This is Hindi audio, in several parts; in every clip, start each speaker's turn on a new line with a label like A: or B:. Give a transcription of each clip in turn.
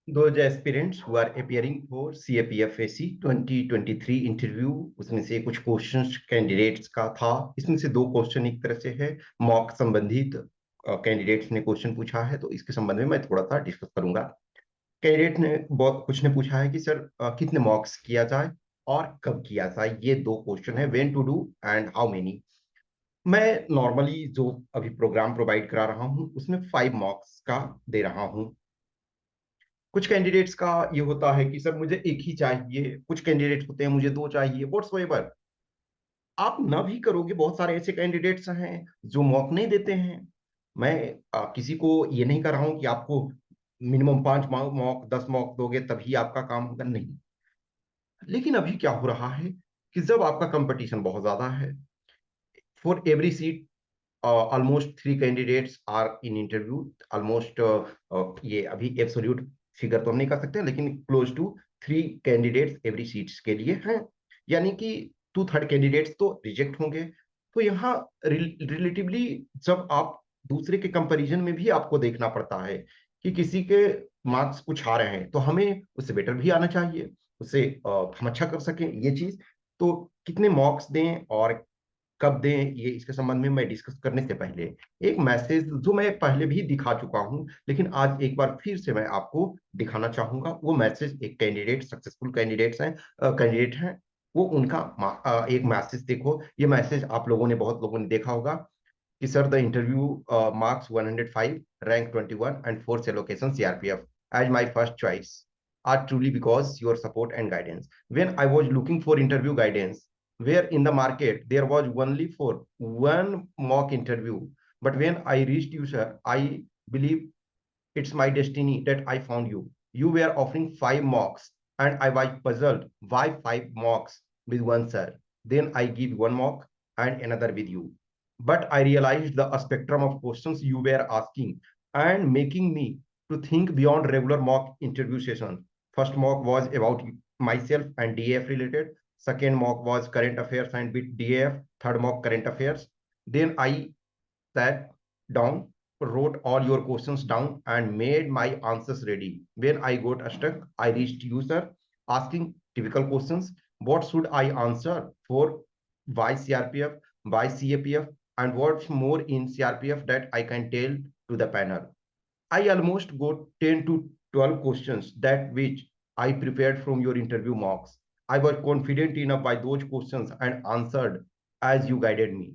A: Those aspirants who are appearing for CAPFAC 2023 interview, उसमें से कुछ क्वेश्चंस कैंडिडेट्स का था। इसमें से दो क्वेश्चन एक तरह से है मॉक संबंधित। कैंडिडेट्स ने क्वेश्चन पूछा है, तो इसके संबंध में मैं थोड़ा सा डिस्कस करूंगा। कैंडिडेट ने बहुत कुछ ने पूछा है कि सर कितने मॉक्स किया जाए और कब किया जाए। ये दो क्वेश्चन है, when to do and how many. मैं नॉर्मली जो अभी प्रोग्राम प्रोवाइड करा रहा हूँ उसमें 5 मॉक्स का दे रहा हूँ। कुछ कैंडिडेट्स का ये होता है कि सर मुझे एक ही चाहिए, कुछ कैंडिडेट्स होते हैं मुझे दो चाहिए, व्हाट्सएवर। आप ना भी करोगे, बहुत सारे ऐसे कैंडिडेट्स हैं जो मौक नहीं देते हैं। मैं किसी को ये नहीं कर रहा हूं कि आपको मिनिमम 5 मॉक 10 मॉक दोगे तभी आपका काम होगा, नहीं। लेकिन अभी क्या हो रहा है कि जब आपका कंपटीशन बहुत ज्यादा है, for every seat almost 3 candidates are in interview. Almost ये अभी एब्सोल्यूट फिगर तो हम नहीं कर सकते, लेकिन close to 3 candidates every seats के लिए हैं। यानी कि 2/3 कैंडिडेट्स तो रिजेक्ट होंगे। तो यहाँ रिलेटिवली जब आप दूसरे के कंपैरिजन में भी आपको देखना पड़ता है कि किसी के मार्क्स कुछ आ रहे हैं तो हमें उससे बेटर भी आना चाहिए, उससे हम अच्छा कर सकें ये चीज। तो कितने मॉक्स दें और कब दें, ये इसके संबंध में मैं डिस्कस करने से पहले एक मैसेज जो मैं पहले भी दिखा चुका हूं, लेकिन आज एक बार फिर से मैं आपको दिखाना चाहूंगा। वो मैसेज एक कैंडिडेट, सक्सेसफुल कैंडिडेट्स हैं, कैंडिडेट हैं, वो उनका एक मैसेज देखो। ये मैसेज आप लोगों ने, बहुत लोगों ने देखा होगा कि sir the interview marks 105, rank 21 and fourth allocation CRPF as my first choice are truly because your support and guidance. When I was looking for interview guidance, where in the market there was only for one mock interview, but when I reached you, sir, I believe it's my destiny that I found you. You were offering 5 mocks, and I was puzzled why 5 mocks with one, sir. Then I give one mock and another with you. But I realized the spectrum of questions you were asking and making me to think beyond regular mock interview session. First mock was about myself and DAF related. Second mock was current affairs and with DAF. Third mock current affairs. Then I sat down, wrote all your questions down, and made my answers ready. When I got stuck, I reached you, sir, asking typical questions. What should I answer for? Why CRPF? Why CAPF? And what's more in CRPF that I can tell to the panel? I almost got 10 to 12 questions that which I prepared from your interview mocks. I was confident enough by those questions and answered as you guided me.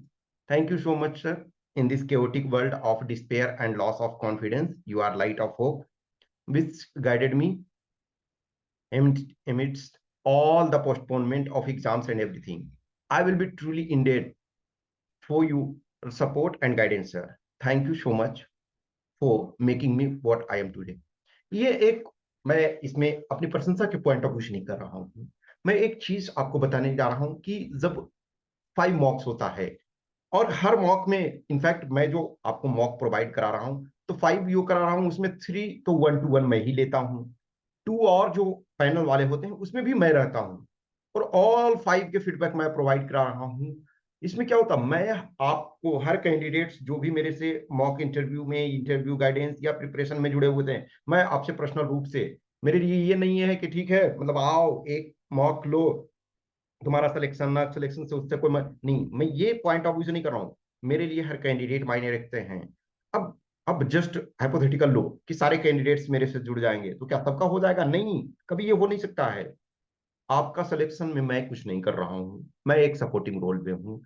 A: Thank you so much, sir. In this chaotic world of despair and loss of confidence, you are light of hope, which guided me amidst all the postponement of exams and everything. I will be truly indebted for you support and guidance, sir. Thank you so much for making me what I am today. ये एक, मैं इसमें अपनी प्रशंसा के पॉइंट ऑफ व्यू से नहीं कर रहा हूँ। मैं एक चीज आपको बताने जा रहा हूँ कि जब 5 मॉक्स होता है और हर मॉक में, इनफैक्ट मैं जो आपको मॉक प्रोवाइड करा रहा हूँ तो 5 यू करा रहा हूँ, उसमें 3 तो 1-to-1 मैं ही लेता हूँ। 2 और जो पैनल वाले होते हैं उसमें भी मैं रहता हूँ, और ऑल 5 के फीडबैक मैं प्रोवाइड करा रहा हूँ। इसमें क्या होता, मैं आपको हर कैंडिडेट्स जो भी मेरे से मॉक इंटरव्यू में, इंटरव्यू गाइडेंस या प्रिपरेशन में जुड़े हुए थे, मैं आपसे पर्सनल रूप से, मेरे लिए ये नहीं है कि ठीक है मतलब आओ एक मॉक लो, तुम्हारा सिलेक्शन ना सिलेक्शन से उससे कोई नहीं, मैं ये पॉइंट ऑफ व्यू से नहीं कर रहा हूँ। मेरे लिए हर कैंडिडेट मायने रखते हैं। अब अब जस्ट हाइपोथेटिकल लो कि सारे कैंडिडेट्स मेरे से जुड़ जाएंगे तो क्या सबका हो जाएगा? नहीं, कभी ये हो नहीं सकता है। आपका सिलेक्शन में मैं कुछ नहीं कर रहा हूँ, मैं एक सपोर्टिंग रोल में हूँ।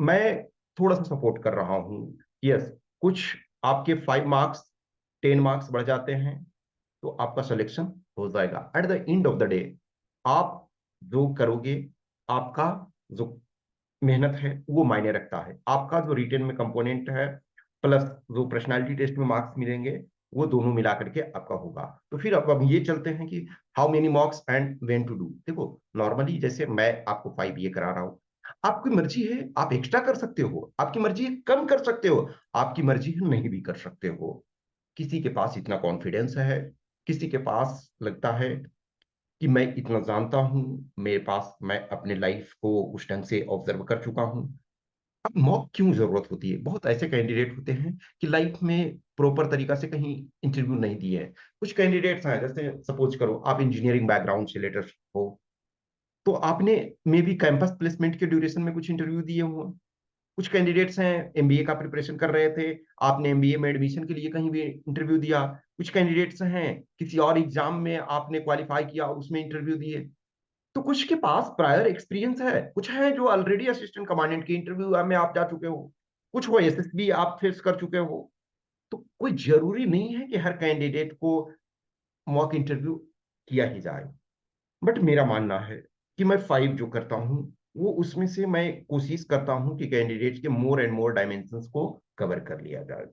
A: मैं थोड़ा सा सपोर्ट कर रहा हूँ। यस, कुछ आपके 5 मार्क्स 10 मार्क्स बढ़ जाते हैं तो आपका सिलेक्शन हो जाएगा। At the end of the day आप जो करोगे, आपका जो मेहनत है वो मायने रखता है। आपका जो रिटेन में कंपोनेंट है प्लस जो पर्सनालिटी टेस्ट में मार्क्स मिलेंगे, वो दोनों मिला करके आपका होगा। तो फिर अब ये चलते हैं कि how many marks and when to do. देखो, नॉर्मली जैसे मैं आपको 5 ये करा रहा हूँ, आपकी मर्जी है, आप एक्स्ट्रा कर सकते हो, आपकी मर्जी है कम कर सकते हो, आपकी मर्जी है नहीं भी कर सकते हो। किसी के पास इतना कॉन्फिडेंस है, किसी के पास लगता है कि मैं इतना जानता हूं, मेरे पास, मैं अपने लाइफ को उस ढंग से ऑब्जर्व कर चुका हूं। अब मॉक क्यों जरूरत होती है? बहुत ऐसे कैंडिडेट होते हैं कि लाइफ में प्रॉपर तरीका से कहीं इंटरव्यू नहीं दिए हैं। कुछ कैंडिडेट्स हैं, जैसे सपोज करो आप इंजीनियरिंग बैकग्राउंड से लेटर हो, तो आपने मे बी कैंपस प्लेसमेंट के ड्यूरेशन में कुछ इंटरव्यू दिए हुए। कुछ कैंडिडेट्स हैं एमबीए का प्रिपरेशन कर रहे थे, आपने एमबीए में एडमिशन के लिए कहीं भी इंटरव्यू दिया। कुछ कैंडिडेट्स हैं किसी और एग्जाम में आपने क्वालिफाई किया और उसमें इंटरव्यू दिए। तो कुछ के पास प्रायर एक्सपीरियंस है, कुछ है जो ऑलरेडी असिस्टेंट कमांडेंट के इंटरव्यू में आप जा चुके हो, कुछ हो एसएसबी आप फेस कर चुके हो। तो कोई जरूरी नहीं है कि हर कैंडिडेट को मॉक इंटरव्यू किया ही जाए। बट मेरा मानना है कि मैं 5 जो करता हूँ, वो उसमें से मैं कोशिश करता हूँ कि कैंडिडेट के मोर एंड मोर डायमेंशंस को कवर कर लिया जाए।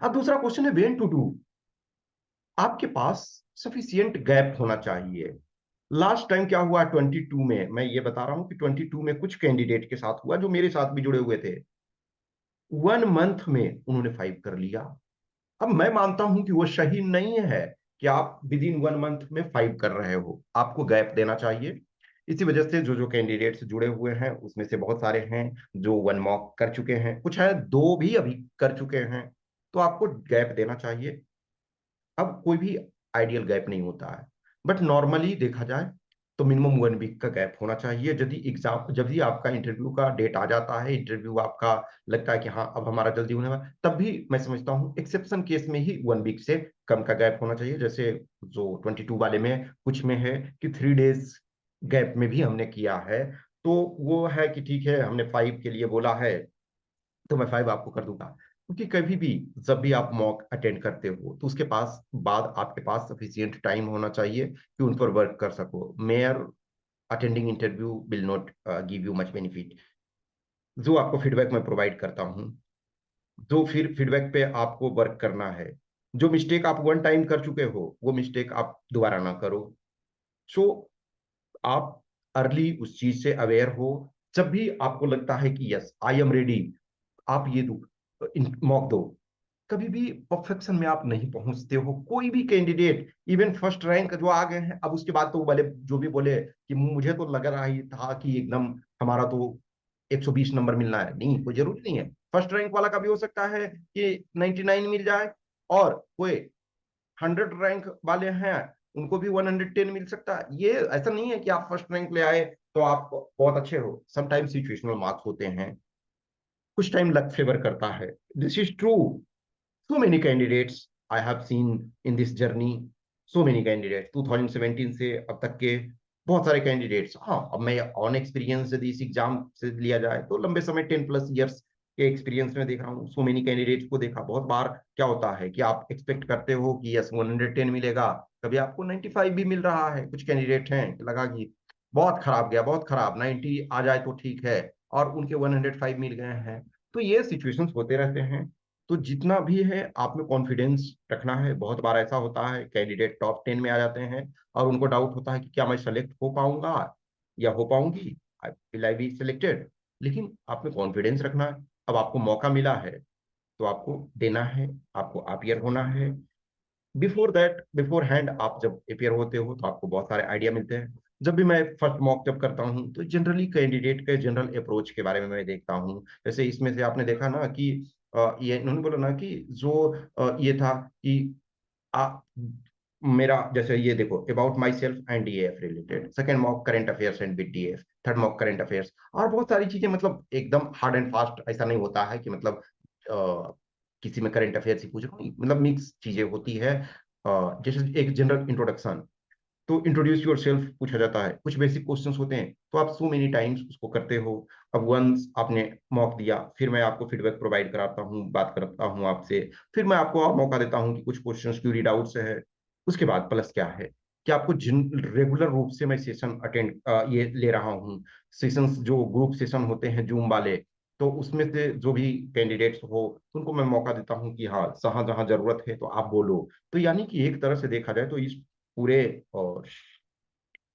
A: अब दूसरा क्वेश्चन है वेन टू डू। आपके पास सफिशियंट गैप होना चाहिए। लास्ट टाइम क्या हुआ 22 में, मैं ये बता रहा हूं कि 22 में कुछ कैंडिडेट के साथ हुआ जो मेरे साथ भी जुड़े हुए थे। 1 मंथ में उन्होंने 5 कर लिया। अब मैं मानता हूं कि वो सही नहीं है कि आप विद इन 1 मंथ में 5 कर रहे हो, आपको गैप देना चाहिए। इसी वजह से जो जो कैंडिडेट्स जुड़े हुए हैं उसमें से बहुत सारे हैं जो 1 मॉक कर चुके हैं, कुछ है 2 भी अभी कर चुके हैं। तो आपको गैप देना चाहिए। अब कोई भी आइडियल गैप नहीं होता है, बट नॉर्मली देखा जाए तो मिनिमम 1 वीक का गैप होना चाहिए। यदि एग्जाम, जब भी आपका इंटरव्यू का डेट आ जाता है, इंटरव्यू आपका लगता है कि हाँ अब हमारा जल्दी होने वाला, तब भी मैं समझता हूँ एक्सेप्शन केस में ही 1 वीक से कम का गैप होना चाहिए। जैसे जो 22 वाले में कुछ में है कि 3 डेज गैप में भी हमने किया है। तो वो है कि ठीक है हमने 5 के लिए बोला है, तो मैं 5 आपको कर दूंगा। क्योंकि कभी भी जब भी आप मॉक अटेंड करते हो तो उसके पास बाद आपके पास सफिशियंट टाइम होना चाहिए कि उन पर वर्क कर सको। Mayor attending interview will not give you much benefit. जो आपको फीडबैक मैं प्रोवाइड करता हूँ, जो फिर फीडबैक पे आपको वर्क करना है। जो मिस्टेक आप 1 टाइम कर चुके हो वो मिस्टेक आप दोबारा ना करो। सो आप अर्ली उस चीज से अवेयर हो। जब भी आपको लगता है कि यस आई एम रेडी, आप ये दो मॉक दो। कभी भी परफेक्शन में आप नहीं पहुंचते हो। कोई भी कैंडिडेट इवन फर्स्ट रैंक जो आ गए हैं, अब उसके बाद तो वाले जो भी बोले कि मुझे तो लग रहा ही था कि एकदम हमारा तो 120 नंबर मिलना है, नहीं, कोई जरूरी नहीं है। फर्स्ट रैंक वाला का भी हो सकता है कि 99 मिल जाए, और कोई 100 रैंक वाले हैं उनको भी 110 मिल सकता है। ये ऐसा नहीं है कि आप फर्स्ट रैंक ले आए तो आप बहुत अच्छे हो। समटाइम सिचुएशनल मार्क्स होते हैं, कुछ टाइम लक फेवर करता है। This is true. so many candidates I have seen in this journey, so many candidates 2017 से अब तक के बहुत सारे कैंडिडेट्स। हाँ, अब मैं ऑन एक्सपीरियंस यदि इस एग्जाम से लिया जाए तो लंबे समय 10+ ईयर्स के एक्सपीरियंस में देख रहा हूँ, सो मेनी कैंडिडेट्स को देखा। बहुत बार क्या होता है कि आप एक्सपेक्ट करते हो कि यस 110 मिलेगा, कभी आपको 95 भी मिल रहा है। कुछ कैंडिडेट हैं कि लगा कि बहुत खराब गया, बहुत खराब, 90 आ जाए तो ठीक है, और उनके 105 मिल गए हैं। तो ये सिचुएशंस होते रहते हैं। तो जितना भी है आप में कॉन्फिडेंस रखना है। बहुत बार ऐसा होता है कैंडिडेट टॉप 10 में आ जाते हैं और उनको डाउट होता है कि क्या मैं सेलेक्ट हो पाऊंगा या हो पाऊंगी, विल आई बी सिलेक्टेड। लेकिन आप में कॉन्फिडेंस रखना है। अब आपको मौका मिला है तो आपको देना है, आपको अपियर होना है। बिफोर दैट, बिफोर हैंड आप जब अपियर होते हो तो आपको बहुत सारे आइडिया मिलते हैं। जब भी मैं फर्स्ट मॉक जब करता हूँ तो जनरली कैंडिडेट के जनरल अप्रोच के बारे में मैं देखता हूँ। जैसे इसमें से आपने देखा ना कि ये इन्होंने बोला ना कि जो ये था कि आ, मेरा जैसे ये देखो about my self and DF related, second mock current affairs and with DF, third mock current affairs, और बहुत सारी चीजें। मतलब एकदम हार्ड एंड फास्ट ऐसा नहीं होता है कि मतलब किसी में करंट अफेयर्स ही पूछ रहा हूँ, मतलब मिक्स चीजें होती है। जैसे एक जनरल इंट्रोडक्शन, तो इंट्रोड्यूस योर सेल्फ पूछा जाता है, कुछ बेसिक क्वेश्चंस होते हैं, तो आप सो मेनी टाइम्स उसको करते हो। अब वंस आपने मॉक दिया, फिर मैं आपको फीडबैक प्रोवाइड कराता हूँ, बात करता हूँ आपसे, फिर मैं आपको और मौका देता हूँ कि कुछ क्वेश्चंस क्यूरी डाउट से है। उसके बाद प्लस क्या है कि आपको जिन रेगुलर रूप से मैं सेशन अटेंड ये ले रहा हूँ, सेशंस जो ग्रुप सेशन होते हैं जूम वाले, तो उसमें से जो भी कैंडिडेट्स हो उनको मैं मौका देता हूँ कि हाँ जहां जहां जरूरत है तो आप बोलो। तो यानी कि एक तरह से देखा जाए तो इस पूरे और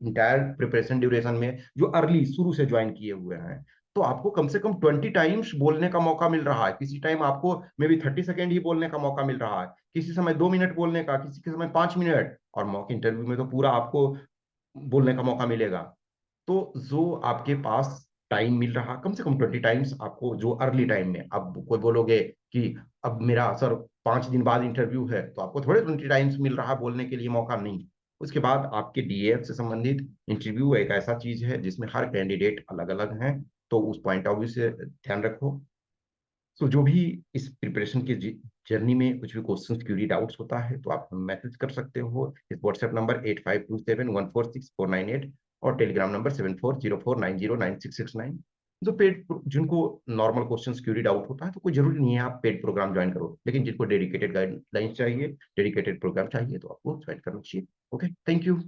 A: इंटायर प्रिपरेशन ड्यूरेशन में जो अर्ली शुरू से ज्वाइन किए हुए हैं, तो आपको कम से कम 20 टाइम्स बोलने का मौका मिल रहा है। किसी टाइम आपको मे बी 30 सेकेंड ही बोलने का मौका मिल रहा है, किसी समय 2 मिनट बोलने का, किसी के समय 5 मिनट, और मॉक इंटरव्यू में तो पूरा आपको बोलने का मौका मिलेगा। तो जो आपके पास टाइम मिल रहा, कम से कम 20 टाइम्स आपको, जो अर्ली टाइम में। अब कोई बोलोगे कि अब मेरा सर 5 दिन बाद इंटरव्यू है, तो आपको थोड़े 20 टाइम्स मिल रहा बोलने के लिए मौका, नहीं। उसके बाद आपके डीएफ से संबंधित इंटरव्यू एक ऐसा चीज है जिसमें हर कैंडिडेट अलग अलग है, तो उस पॉइंट ऑफ व्यू से ध्यान रखो। तो जो भी इस प्रिपरेशन की जर्नी में कुछ भी क्वेश्चन, क्यूरी, डाउट्स होता है, तो आप मैसेज कर सकते हो इस व्हाट्सएप नंबर 8527146498, और टेलीग्राम नंबर 7404909669। जो पेड, जिनको नॉर्मल क्वेश्चंस, क्यूरी, डाउट होता है, तो कोई जरूरी नहीं है आप पेड प्रोग्राम ज्वाइन करो, लेकिन जिनको डेडिकेटेड गाइडलाइंस चाहिए, डेडिकेटेड प्रोग्राम चाहिए, तो आपको ज्वाइन करना चाहिए। Okay, thank you.